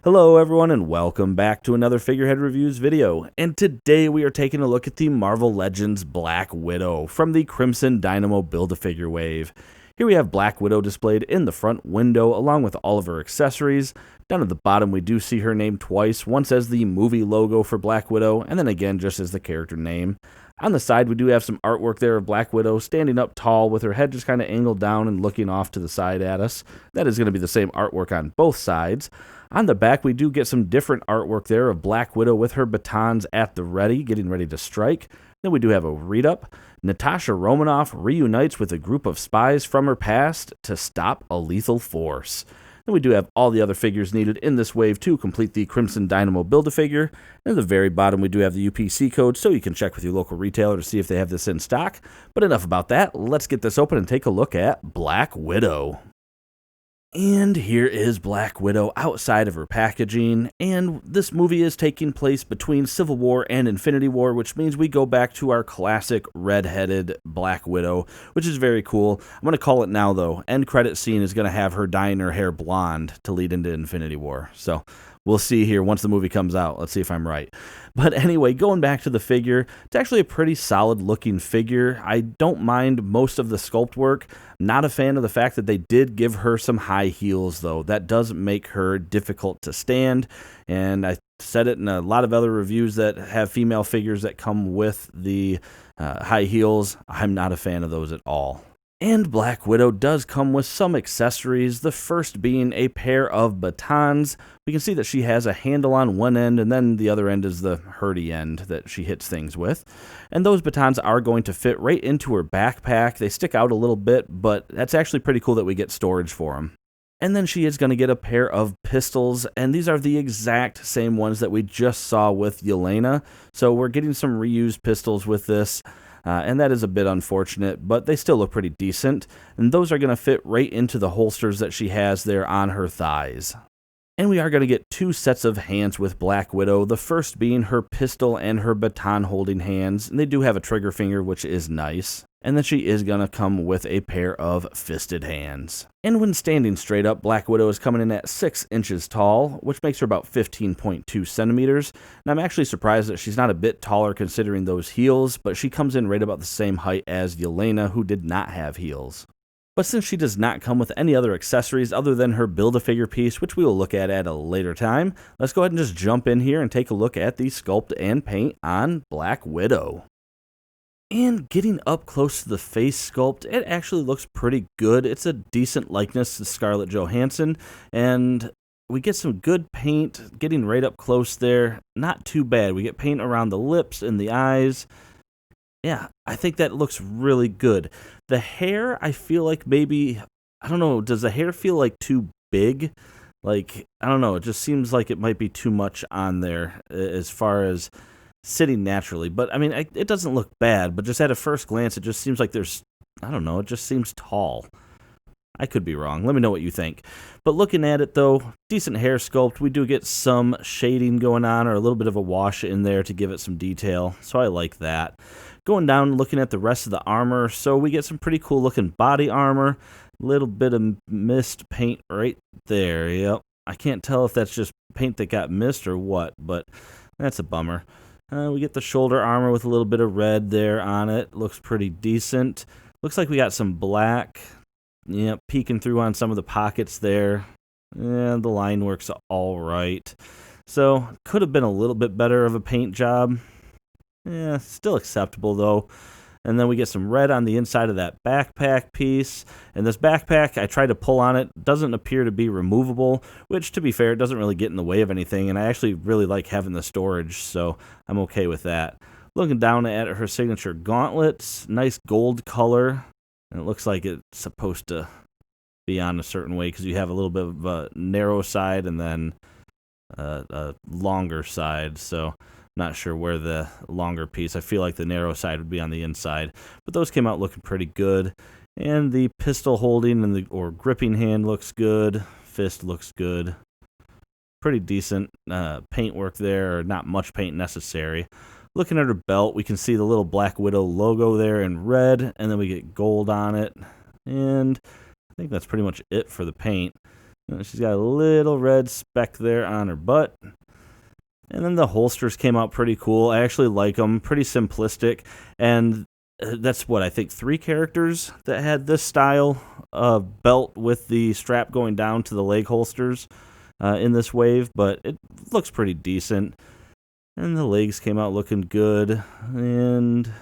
Hello everyone and welcome back to another Figurehead Reviews video, and today we are taking a look at the Marvel Legends Black Widow from the Crimson Dynamo Build-A-Figure wave. Here we have Black Widow displayed in the front window along with all of her accessories. Down at the bottom we do see her name twice, once as the movie logo for Black Widow and then again just as the character name. On the side we do have some artwork there of Black Widow standing up tall with her head just kind of angled down and looking off to the side at us. That is going to be the same artwork on both sides. On the back, we do get some different artwork there of Black Widow with her batons at the ready, getting ready to strike. Then we do have a read-up. Natasha Romanoff reunites with a group of spies from her past to stop a lethal force. Then we do have all the other figures needed in this wave to complete the Crimson Dynamo Build-A-Figure. And at the very bottom, we do have the UPC code, so you can check with your local retailer to see if they have this in stock. But enough about that. Let's get this open and take a look at Black Widow. And here is Black Widow outside of her packaging, and this movie is taking place between Civil War and Infinity War, which means we go back to our classic red-headed Black Widow, which is very cool. I'm going to call it now, though. End credit scene is going to have her dyeing her hair blonde to lead into Infinity War, so we'll see here once the movie comes out. Let's see if I'm right. But anyway, going back to the figure, it's actually a pretty solid looking figure. I don't mind most of the sculpt work. Not a fan of the fact that they did give her some high heels, though. That does make her difficult to stand. And I said it in a lot of other reviews that have female figures that come with the high heels. I'm not a fan of those at all. And Black Widow does come with some accessories, the first being a pair of batons. We can see that she has a handle on one end, and then the other end is the hurdy end that she hits things with. And those batons are going to fit right into her backpack. They stick out a little bit, but that's actually pretty cool that we get storage for them. And then she is going to get a pair of pistols, and these are the exact same ones that we just saw with Yelena. So we're getting some reused pistols with this. And that is a bit unfortunate, but they still look pretty decent. And those are going to fit right into the holsters that she has there on her thighs. And we are going to get two sets of hands with Black Widow, the first being her pistol and her baton holding hands. And they do have a trigger finger, which is nice. And then she is going to come with a pair of fisted hands. And when standing straight up, Black Widow is coming in at 6 inches tall, which makes her about 15.2 centimeters. And I'm actually surprised that she's not a bit taller considering those heels, but she comes in right about the same height as Yelena, who did not have heels. But since she does not come with any other accessories other than her Build-A-Figure piece, which we will look at a later time, let's go ahead and just jump in here and take a look at the sculpt and paint on Black Widow. And getting up close to the face sculpt, it actually looks pretty good. It's a decent likeness to Scarlett Johansson, and we get some good paint getting right up close there. Not too bad. We get paint around the lips and the eyes. Yeah, I think that looks really good. The hair, I feel like maybe, I don't know, does the hair feel like too big? Like, I don't know, it just seems like it might be too much on there as far as sitting naturally. But I mean, it doesn't look bad, but just at a first glance, it just seems like there's, I don't know, it just seems tall. I could be wrong. Let me know what you think. But looking at it, though, decent hair sculpt. We do get some shading going on, or a little bit of a wash in there to give it some detail, so I like that. Going down and looking at the rest of the armor, so we get some pretty cool looking body armor. A little bit of mist paint right there. Yep. I can't tell if that's just paint that got missed or what, but that's a bummer. We get the shoulder armor with a little bit of red there on it. Looks pretty decent. Looks like we got some black, peeking through on some of the pockets there. And the line works all right. So, could have been a little bit better of a paint job. Yeah, still acceptable though. And then we get some red on the inside of that backpack piece. And this backpack, I tried to pull on it, doesn't appear to be removable, which, to be fair, it doesn't really get in the way of anything. And I actually really like having the storage, so I'm okay with that. Looking down at her signature gauntlets, nice gold color. And it looks like it's supposed to be on a certain way because you have a little bit of a narrow side and then a longer side. So not sure where the longer piece. I feel like the narrow side would be on the inside. But those came out looking pretty good. And the pistol holding and or gripping hand looks good. Fist looks good. Pretty decent paint work there, or not much paint necessary. Looking at her belt, we can see the little Black Widow logo there in red, and then we get gold on it. And I think that's pretty much it for the paint. She's got a little red speck there on her butt. And then the holsters came out pretty cool. I actually like them. Pretty simplistic. And that's what I think 3 characters that had this style of belt with the strap going down to the leg holsters in this wave, but it looks pretty decent. And the legs came out looking good. And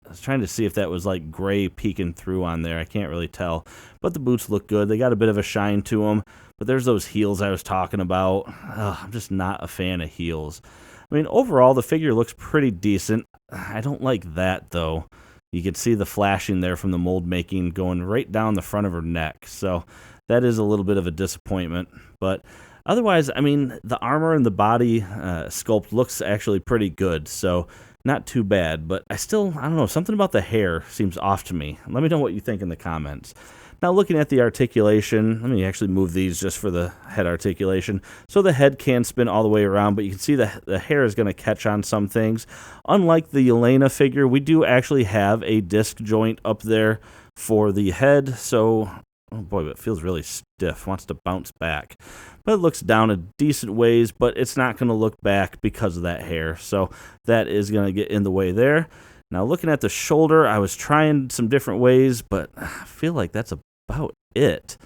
I was trying to see if that was like gray peeking through on there. I can't really tell. But the boots look good. They got a bit of a shine to them. But there's those heels I was talking about. I'm just not a fan of heels. I mean, overall, the figure looks pretty decent. I don't like that, though. You can see the flashing there from the mold making going right down the front of her neck. So that is a little bit of a disappointment. But otherwise, I mean, the armor and the body sculpt looks actually pretty good. So not too bad. But I don't know, something about the hair seems off to me. Let me know what you think in the comments. Now, looking at the articulation, let me actually move these just for the head articulation. So the head can spin all the way around, but you can see the hair is going to catch on some things. Unlike the Yelena figure, we do actually have a disc joint up there for the head. So, oh boy, it feels really stiff. Wants to bounce back. But it looks down a decent ways, but it's not going to look back because of that hair. So that is going to get in the way there. Now, looking at the shoulder, I was trying some different ways, but I feel like that's about it.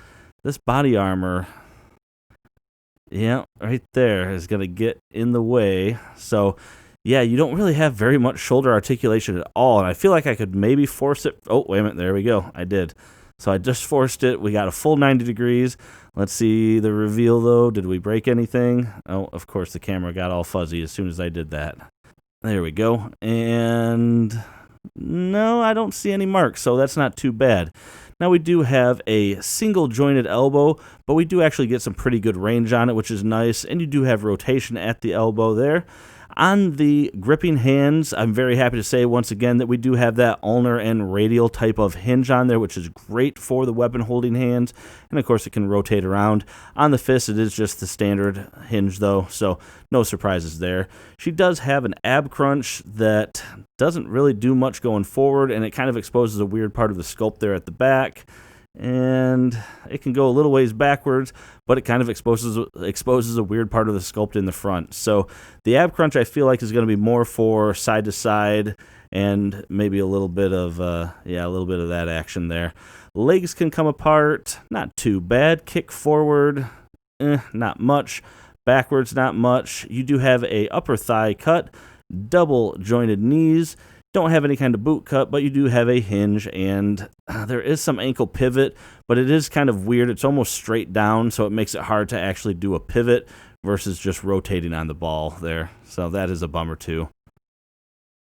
This body armor, yeah, right there is going to get in the way. So, yeah, you don't really have very much shoulder articulation at all, and I feel like I could maybe force it. Oh, wait a minute, there we go. I did. So I just forced it. We got a full 90 degrees. Let's see the reveal, though. Did we break anything? Oh, of course, the camera got all fuzzy as soon as I did that. There we go. And no, I don't see any marks, so that's not too bad. Now, we do have a single jointed elbow, but we do actually get some pretty good range on it, which is nice. And you do have rotation at the elbow there. On the gripping hands, I'm very happy to say once again that we do have that ulnar and radial type of hinge on there, which is great for the weapon holding hands. And of course, it can rotate around. On the fist, it is just the standard hinge though, so no surprises there. She does have an ab crunch that doesn't really do much going forward, and it kind of exposes a weird part of the sculpt there at the back. And it can go a little ways backwards, but it kind of exposes a weird part of the sculpt in the front. So the ab crunch, I feel like, is going to be more for side to side and maybe a little bit of that action there. Legs can come apart, not too bad. Kick forward, not much. Backwards, not much. You do have a upper thigh cut, double jointed knees. Don't have any kind of boot cut, but you do have a hinge, and there is some ankle pivot, but it is kind of weird. It's almost straight down, so it makes it hard to actually do a pivot versus just rotating on the ball there. So that is a bummer too.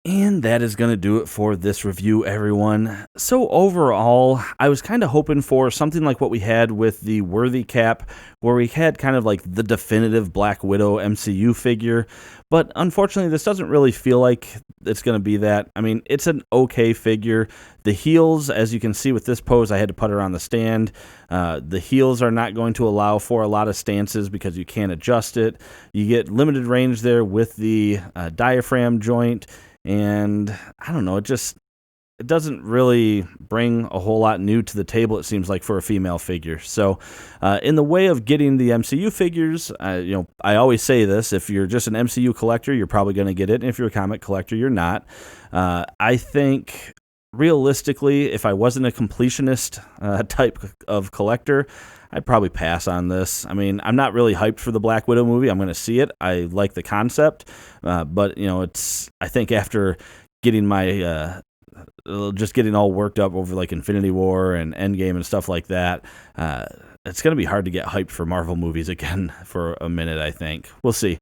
And that is going to do it for this review, everyone. So overall, I was kind of hoping for something like what we had with the Worthy Cap, where we had kind of like the definitive Black Widow MCU figure. But unfortunately, this doesn't really feel like it's going to be that. I mean, it's an okay figure. The heels, as you can see with this pose, I had to put her on the stand. The heels are not going to allow for a lot of stances because you can't adjust it. You get limited range there with the diaphragm joint. And I don't know, it doesn't really bring a whole lot new to the table, it seems like, for a female figure. So in the way of getting the MCU figures, I always say this: if you're just an MCU collector, you're probably going to get it, and if you're a comic collector, you're not. I think realistically, if I wasn't a completionist type of collector, I'd probably pass on this. I mean, I'm not really hyped for the Black Widow movie. I'm going to see it. I like the concept, but I think after getting my just getting all worked up over like Infinity War and Endgame and stuff like that, it's going to be hard to get hyped for Marvel movies again for a minute, I think. We'll see.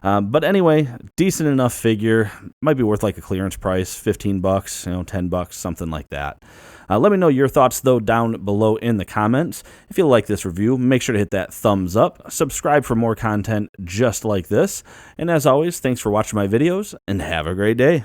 But anyway, decent enough figure. Might be worth like a clearance price, $15, $10, something like that. Let me know your thoughts, though, down below in the comments. If you like this review, make sure to hit that thumbs up. Subscribe for more content just like this. And as always, thanks for watching my videos, and have a great day.